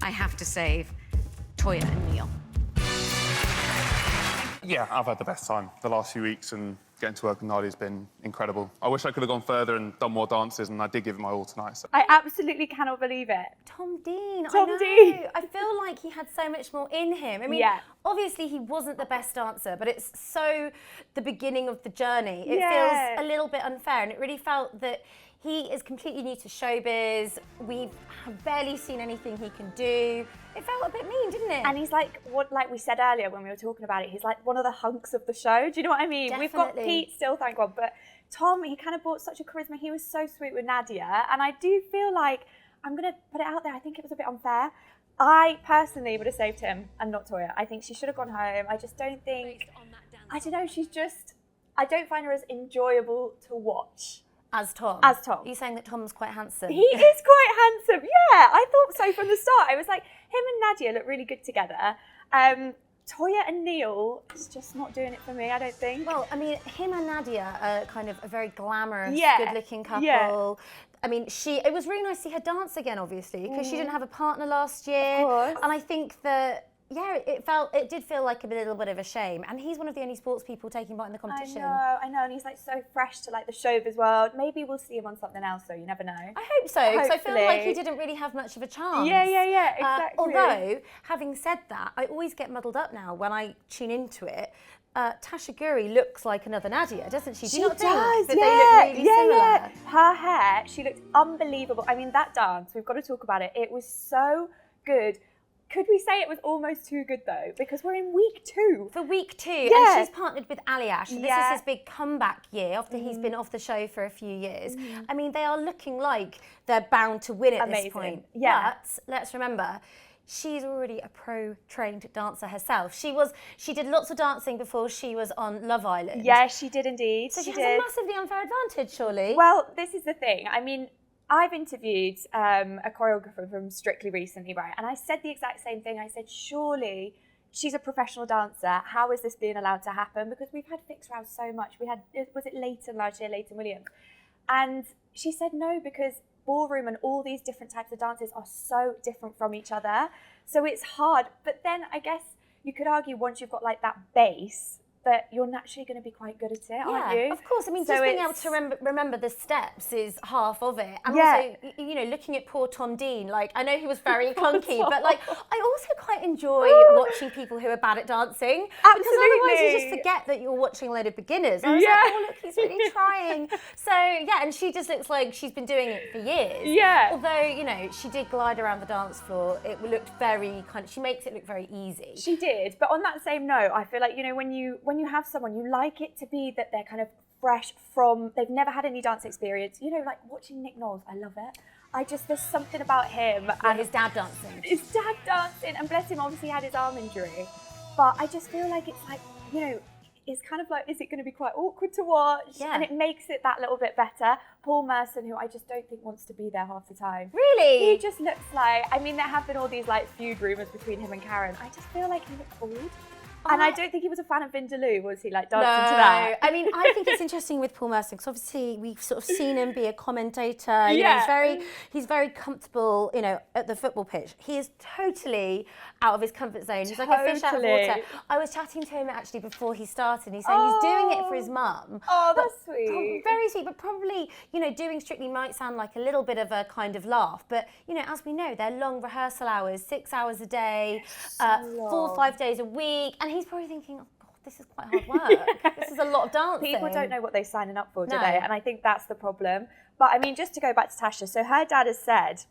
I have to save Toya and Neil. Yeah, I've had the best time the last few weeks, and getting to work with Nadia's been incredible. I wish I could have gone further and done more dances, and I did give it my all tonight. So. I absolutely cannot believe it. Tom Dean, Tom I know. Dean. I feel like he had so much more in him. I mean, Yeah. obviously he wasn't the best dancer, but it's so the beginning of the journey. It Yeah. feels a little bit unfair, and it really felt that he is completely new to showbiz. We have barely seen anything he can do. It felt a bit mean, didn't it? And he's like we said earlier when we were talking about it, he's like one of the hunks of the show. Do you know what I mean? Definitely. We've got Pete still, thank God, but Tom, he kind of brought such a charisma. He was so sweet with Nadia, and I do feel like, I'm going to put it out there, I think it was a bit unfair. I personally would have saved him and not Toya. I think she should have gone home. I just don't think, I don't know, I don't find her as enjoyable to watch. As Tom? As Tom. Are you saying that Tom's quite handsome? He is quite handsome, yeah. I thought so from the start. I was like, him and Nadia look really good together. Toya and Neil is just not doing it for me, I don't think. Well, I mean, him and Nadia are kind of a very glamorous, Yeah, good-looking couple. yeah. I mean, it was really nice to see her dance again, obviously, because she didn't have a partner last year. Of course. And I think that, yeah, it did feel like a little bit of a shame. And he's one of the only sports people taking part in the competition. I know, and he's like so fresh to like the showbiz world. Maybe we'll see him on something else, though. You never know. I hope so, because I feel like Hopefully. he didn't really have much of a chance. Yeah, exactly. Although, having said that, I always get muddled up now when I tune into it. Tasha Geary looks like another Nadia, doesn't she? Do you not think that they look really similar? Yeah. Her hair, she looked unbelievable. I mean, that dance, we've got to talk about it. It was so good. Could we say it was almost too good, though? Because we're in week 2. For week 2, Yeah. and she's partnered with Aliash. This is his big comeback year after he's been off the show for a few years. I mean, they are looking like they're bound to win at this point. Yeah. But let's remember, she's already a pro-trained dancer herself. She did lots of dancing before she was on Love Island. Yeah, she did indeed. So she has a massively unfair advantage, surely. Well, this is the thing. I mean, I've interviewed a choreographer from Strictly recently, right? And I said the exact same thing. I said, surely she's a professional dancer. How is this being allowed to happen? Because we've had fixed rounds so much. We had, was it Leighton last year, Leighton Williams? And she said no, because ballroom and all these different types of dances are so different from each other. So it's hard. But then I guess you could argue once you've got like that base, that you're naturally going to be quite good at it, aren't you? Of course. I mean, So just being able it's- to remember the steps is half of it. And Yeah. also, you know, looking at poor Tom Dean, like, I know he was very clunky, but like, I also quite enjoy watching people who are bad at dancing. Because otherwise you just Absolutely. forget that you're watching a load of beginners. I was Yeah. like, oh, look, he's really trying. So, yeah, and she just looks like she's been doing it for years. Yeah. Although, you know, she did glide around the dance floor. It looked very she makes it look very easy. She did, but on that same note, I feel like, you know, when you have someone, you like it to be that they're kind of fresh from, they've never had any dance experience. You know, like watching Nick Knowles, I love it. There's something about him And his dad dancing. his dad dancing, and bless him, obviously he had his arm injury. But I just feel like it's like, you know, it's kind of like, is it going to be quite awkward to watch? Yeah. And it makes it that little bit better. Paul Merson, who I just don't think wants to be there half the time. Really? He just looks like, I mean, there have been all these like feud rumours between him and Karen. I just feel like he looks bored. And I don't think he was a fan of Vindaloo, was he? Like dancing to that? I mean, I think it's interesting with Paul Merson because obviously we've sort of seen him be a commentator. You know, he's very comfortable, you know, at the football pitch. He is totally out of his comfort zone. He's like a fish out of water. I was chatting to him actually before he started, and he's saying he's doing it for his mum. Oh, that's sweet. Very sweet, but probably, you know, doing Strictly might sound like a little bit of a kind of laugh, but, you know, as we know, they're long rehearsal hours, 6 hours a day, 4 or 5 days a week, and he's probably thinking, oh, God, this is quite hard work. This is a lot of dancing. People don't know what they're signing up for, do No. they? And I think that's the problem. But I mean, just to go back to Tasha, so her dad has said,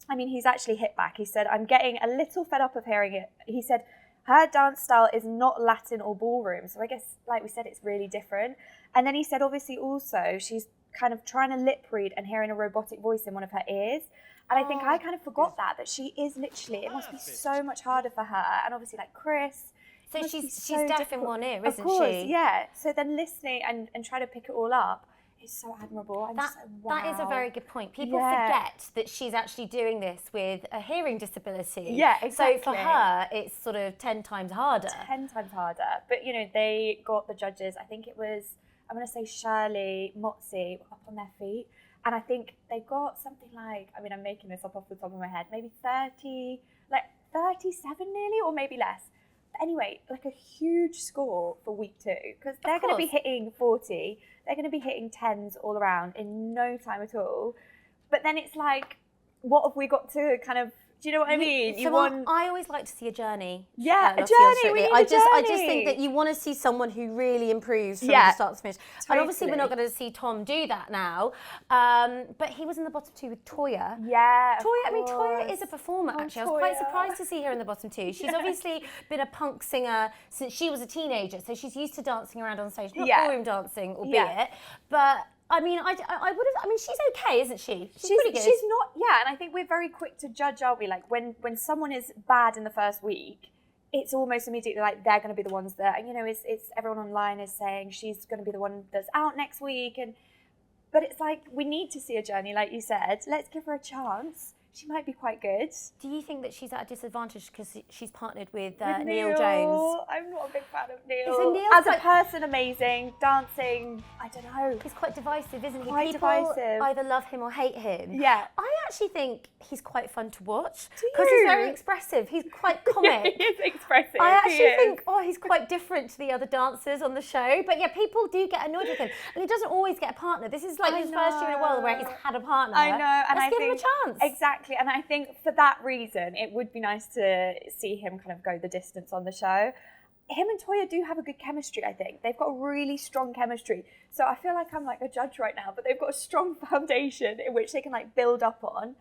I mean, he's actually hit back. He said, I'm getting a little fed up of hearing it. He said, her dance style is not Latin or ballroom. So I guess, like we said, it's really different. And then he said, obviously, also, she's kind of trying to lip read and hearing a robotic voice in one of her ears. And I think I kind of forgot that she is literally, it must be so much harder for her. And obviously, like Chris. So it must be she's so deaf in difficult. one ear, Of isn't course, she? yeah. So then listening and trying to pick it all up is so admirable. I'm just like, wow. That is a very good point. People Yeah. forget that she's actually doing this with a hearing disability. Yeah, exactly. So for her, it's sort of 10 times harder. 10 times harder. But, you know, they got the judges, I think it was, I'm going to say Shirley, Motzi, up on their feet. And I think they got something like, I mean, I'm making this up off the top of my head, maybe 37 nearly, or maybe less. But anyway, like a huge score for week 2, because they're going to be hitting 40. They're going to be hitting 10s all around in no time at all. But then it's like, what have we got to kind of, do you know what I mean? I always like to see a journey. Yeah, a journey. We need a journey. I just think that you want to see someone who really improves from the start to finish. Totally. And obviously we're not going to see Tom do that now. But he was in the bottom 2 with Toya. Yeah, Toya is a performer, actually. I was quite surprised to see her in the bottom 2. She's obviously been a punk singer since she was a teenager, so she's used to dancing around on stage. Not ballroom dancing, albeit, but I mean, I would have. I mean, she's okay, isn't she? She's pretty good. She's not. Yeah, and I think we're very quick to judge, aren't we? Like when someone is bad in the first week, it's almost immediately like they're going to be the ones that, and you know, it's everyone online is saying she's going to be the one that's out next week, but it's like we need to see a journey, like you said. Let's give her a chance. She might be quite good. Do you think that she's at a disadvantage because she's partnered with Neil Jones? I'm not a big fan of Neil. Isn't Neil as a person, amazing. Dancing, I don't know. He's quite divisive, isn't he? Quite People divisive. either love him or hate him. Yeah. I actually think he's quite fun to watch. Because he's very expressive. He's quite comic. He is expressive. I actually think, he's quite different to the other dancers on the show. But yeah, people do get annoyed with him. And he doesn't always get a partner. This is like his first year in a while where he's had a partner. I know. And Let's give him a chance. Exactly. And I think for that reason, it would be nice to see him kind of go the distance on the show. Him and Toya do have a good chemistry, I think. They've got a really strong chemistry. So I feel like I'm like a judge right now, but they've got a strong foundation in which they can like build up on.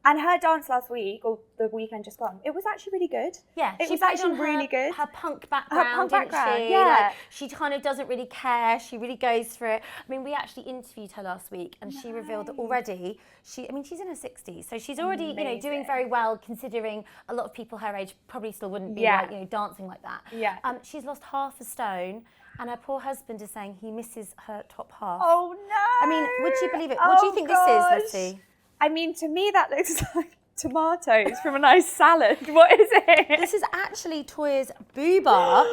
And her dance last week, or the weekend just gone, it was actually really good. Yeah, it was actually really good. Her punk background, didn't she? Yeah. Like, she kind of doesn't really care. She really goes for it. I mean, we actually interviewed her last week, and she revealed that already she's in her 60s, so she's already doing very well, considering a lot of people her age probably still wouldn't be like dancing like that. Yeah. She's lost half a stone. And her poor husband is saying he misses her top half. Oh no! I mean, would you believe it? What do you think this is, Lottie? I mean, to me, that looks like tomatoes from a nice salad. What is it? This is actually Toya's boob art.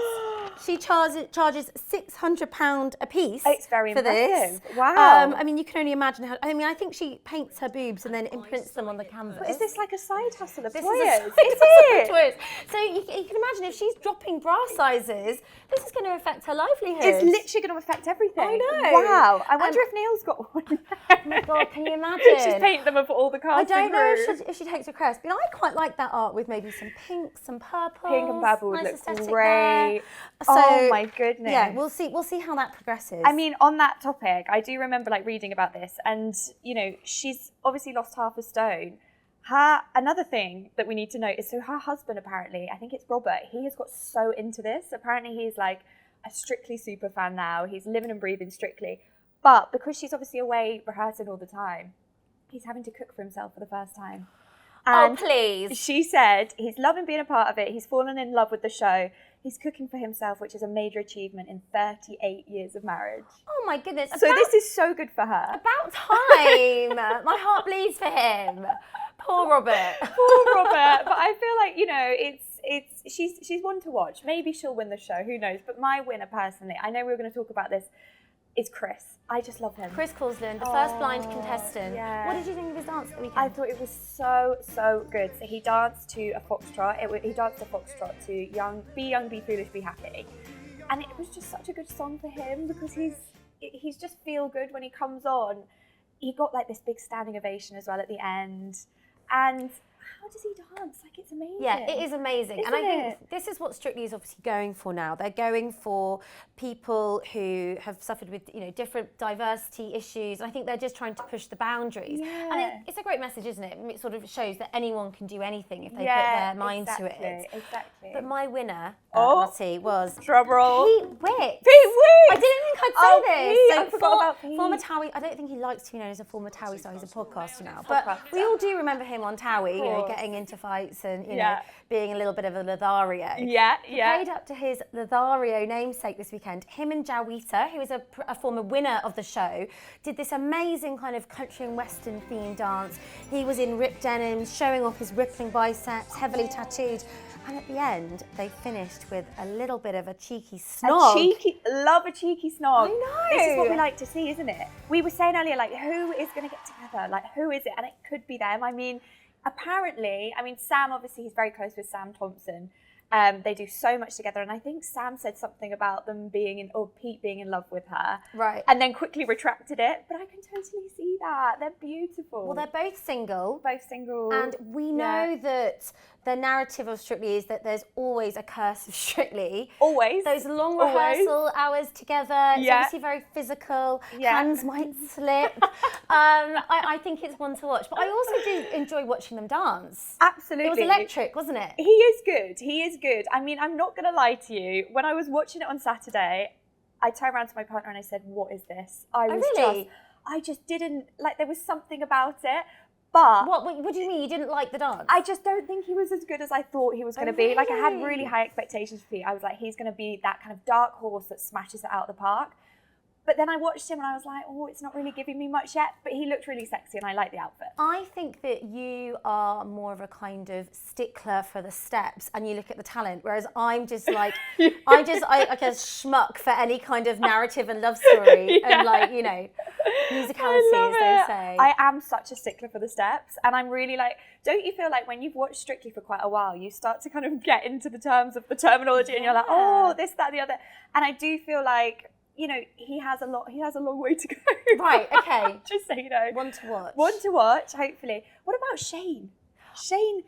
She charges £600 a piece. It's very for impressive. This. Wow. I mean, you can only imagine how. I mean, I think she paints her boobs and then imprints them on the canvas. But is this like a side hustle of This Toya's? is it is. Toya's. So you can imagine if she's dropping bra sizes, this is going to affect her livelihood. It's literally going to affect everything. I know. Wow. I wonder if Neil's got one. Oh my God, can you imagine? She's painting them up for all the casting I don't know crew. if she takes a crest, but I quite like that art with maybe some pink, some purple. Pink and purple would nice look great. So, oh my goodness. Yeah, we'll see how that progresses. I mean, on that topic, I do remember like reading about this, and you know, she's obviously lost half a stone. Another thing that we need to note is, so her husband, apparently, I think it's Robert, he has got so into this. Apparently he's like a Strictly super fan now. He's living and breathing Strictly. But because she's obviously away rehearsing all the time, he's having to cook for himself for the first time. And please. She said he's loving being a part of it. He's fallen in love with the show. He's cooking for himself, which is a major achievement in 38 years of marriage. Oh my goodness. So this is so good for her. About time. My heart bleeds for him. Poor Robert. Poor Robert. But I feel like, you know, she's one to watch. Maybe she'll win the show. Who knows? But my winner personally, I know we were going to talk about this, is Chris. I just love him. Chris Causland, the first blind contestant. Yeah. What did you think of his dance at the weekend? I thought it was so good. So he danced to a foxtrot. He danced a foxtrot to Be Young, Be Foolish, Be Happy. And it was just such a good song for him because he's just feel good when he comes on. He got like this big standing ovation as well at the end. And how does he dance? Like, it's amazing. Yeah, it is amazing. Isn't and I think this is what Strictly is obviously going for now. They're going for people who have suffered with, you know, different diversity issues. And I think they're just trying to push the boundaries. Yeah. And it's a great message, isn't it? It sort of shows that anyone can do anything if they put their mind to it. Exactly. But my winner, Lottie, was drum roll. Pete Wicks. Pete Wicks! I didn't think I'd say this. Pete, I forgot about Pete. Former Towie. I don't think he likes to be known as a former Towie, so he's a podcaster now. But we all do remember him on Towie. You know, know, getting into fights and, you know, being a little bit of a Lothario. Yeah. He played up to his Lothario namesake this weekend. Him and Jawita, who is a former winner of the show, did this amazing kind of country and western themed dance. He was in ripped denim, showing off his rippling biceps, heavily tattooed. And at the end, they finished with a little bit of a cheeky snog. Love a cheeky snog. I know. This is what we like to see, isn't it? We were saying earlier, like, who is going to get together? Like, who is it? And it could be them. I mean, apparently, Sam, obviously, he's very close with Sam Thompson. They do so much together, and I think Sam said something about them Pete being in love with her, right? And then quickly retracted it. But I can totally see that. They're beautiful. Well, they're both single, and we know that the narrative of Strictly is that there's always a curse of Strictly. Always. Those long rehearsal hours together. It's obviously very physical. Hands might slip. I think it's one to watch. But I also do enjoy watching them dance. Absolutely. It was electric, wasn't it? He is good. He is good. I mean, I'm not going to lie to you. When I was watching it on Saturday, I turned around to my partner and I said, what is this? I just didn't, like, there was something about it. But what do you mean? You didn't like the dance? I just don't think he was as good as I thought he was going to be. Like, I had really high expectations for Pete. I was like, he's going to be that kind of dark horse that smashes it out of the park. But then I watched him and I was like, oh, it's not really giving me much yet. But he looked really sexy and I like the outfit. I think that you are more of a kind of stickler for the steps and you look at the talent, whereas I'm just like, like a schmuck for any kind of narrative and love story and, like, you know, musicality, as they say. I am such a stickler for the steps, and I'm really like, don't you feel like when you've watched Strictly for quite a while, you start to kind of get into the terms of the terminology and you're like, oh, this, that, the other. And I do feel like, you know, he has a long way to go. Right, okay. Just so you know. One to watch. One to watch, hopefully. What about Shane? Shane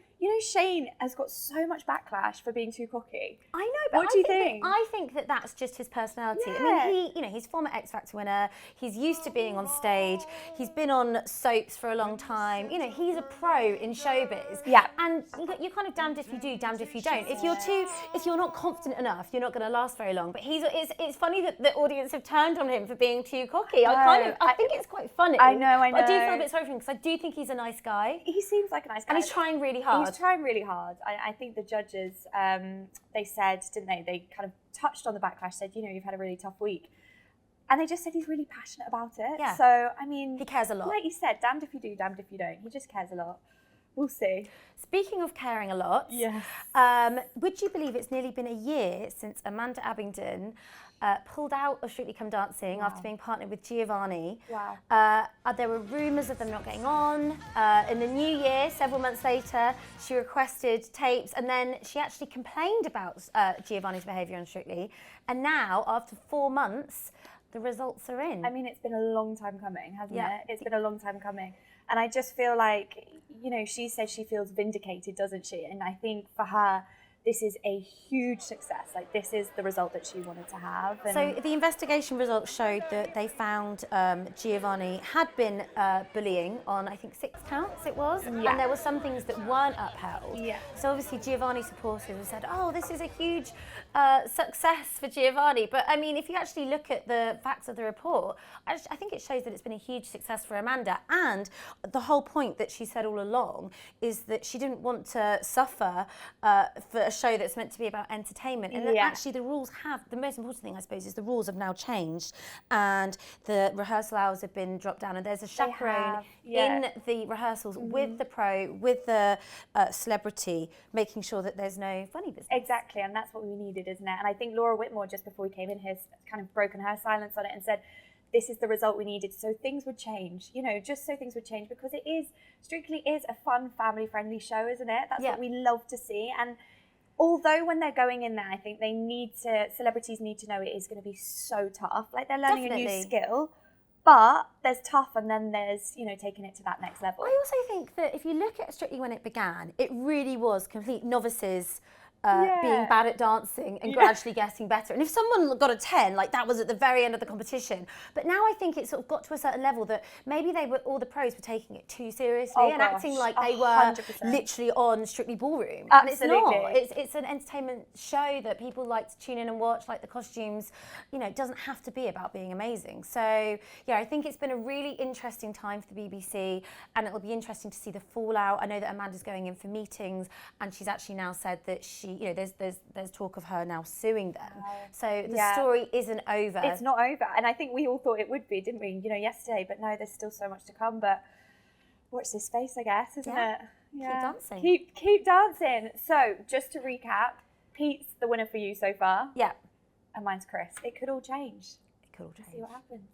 has got so much backlash for being too cocky. I know, but what do you think? I think that that's just his personality. Yeah. I mean, he's former X Factor winner. He's used to being on stage. He's been on soaps for a long time. You know, he's a pro in showbiz. Yeah. And you're kind of damned if you do, damned if you don't. If you're not confident enough, you're not going to last very long. But it's funny that the audience have turned on him for being too cocky. I think it's quite funny. I know. But I do feel a bit sorry for him because I do think he's a nice guy. He seems like a nice guy. And he's trying really hard. He's trying really hard. I think the judges, they said, didn't they? They kind of touched on the backlash, said, you know, you've had a really tough week. And they just said he's really passionate about it. Yeah. So, I mean, he cares a lot. Like you said, damned if you do, damned if you don't. He just cares a lot. We'll see. Speaking of caring a lot, yes. Would you believe it's nearly been a year since Amanda Abingdon pulled out of Strictly Come Dancing after being partnered with Giovanni? Wow. There were rumours of them not getting on. In the new year, several months later, she requested tapes and then she actually complained about Giovanni's behaviour on Strictly. And now, after 4 months, the results are in. I mean, it's been a long time coming, hasn't it? It's been a long time coming. And I just feel like, you know, she said she feels vindicated, doesn't she? And I think for her, this is a huge success. Like, this is the result that she wanted to have. And so the investigation results showed that they found Giovanni had been bullying on, I think, 6 counts it was. Yeah. And there were some things that weren't upheld. Yeah. So obviously Giovanni supporters have said, oh, this is a huge success for Giovanni. But I mean, if you actually look at the facts of the report, I think it shows that it's been a huge success for Amanda. And the whole point that she said all along is that she didn't want to suffer for a show that's meant to be about entertainment. And that actually the rules the most important thing, I suppose, is the rules have now changed and the rehearsal hours have been dropped down and there's a chaperone in the rehearsals with the pro, with the celebrity, making sure that there's no funny business. Exactly, and that's what we needed, isn't it? And I think Laura Whitmore, just before we came in here, has kind of broken her silence on it and said, this is the result we needed, so things would change, you know, just so things would change, because Strictly is a fun, family-friendly show, isn't it? That's what we love to see. And although when they're going in there, I think celebrities need to know it is going to be so tough. Like, they're learning a new skill, but there's tough and then there's, you know, taking it to that next level. I also think that if you look at Strictly when it began, it really was complete novices being bad at dancing and gradually getting better. And if someone got a 10, like that was at the very end of the competition. But now I think it sort of got to a certain level that maybe all the pros were taking it too seriously and acting like they were 100%. Literally on Strictly Ballroom. Absolutely. And it's not. It's an entertainment show that people like to tune in and watch, like the costumes. You know, it doesn't have to be about being amazing. So, yeah, I think it's been a really interesting time for the BBC, and it'll be interesting to see the fallout. I know that Amanda's going in for meetings, and she's actually now said that there's talk of her now suing them. So the story isn't over. It's not over, and I think we all thought it would be, didn't we? You know, yesterday, but no, there's still so much to come. But watch this space, I guess, isn't it? Yeah. Keep dancing. Keep dancing. So just to recap, Pete's the winner for you so far. Yeah. And mine's Chris. It could all change. It could all change. See what happens.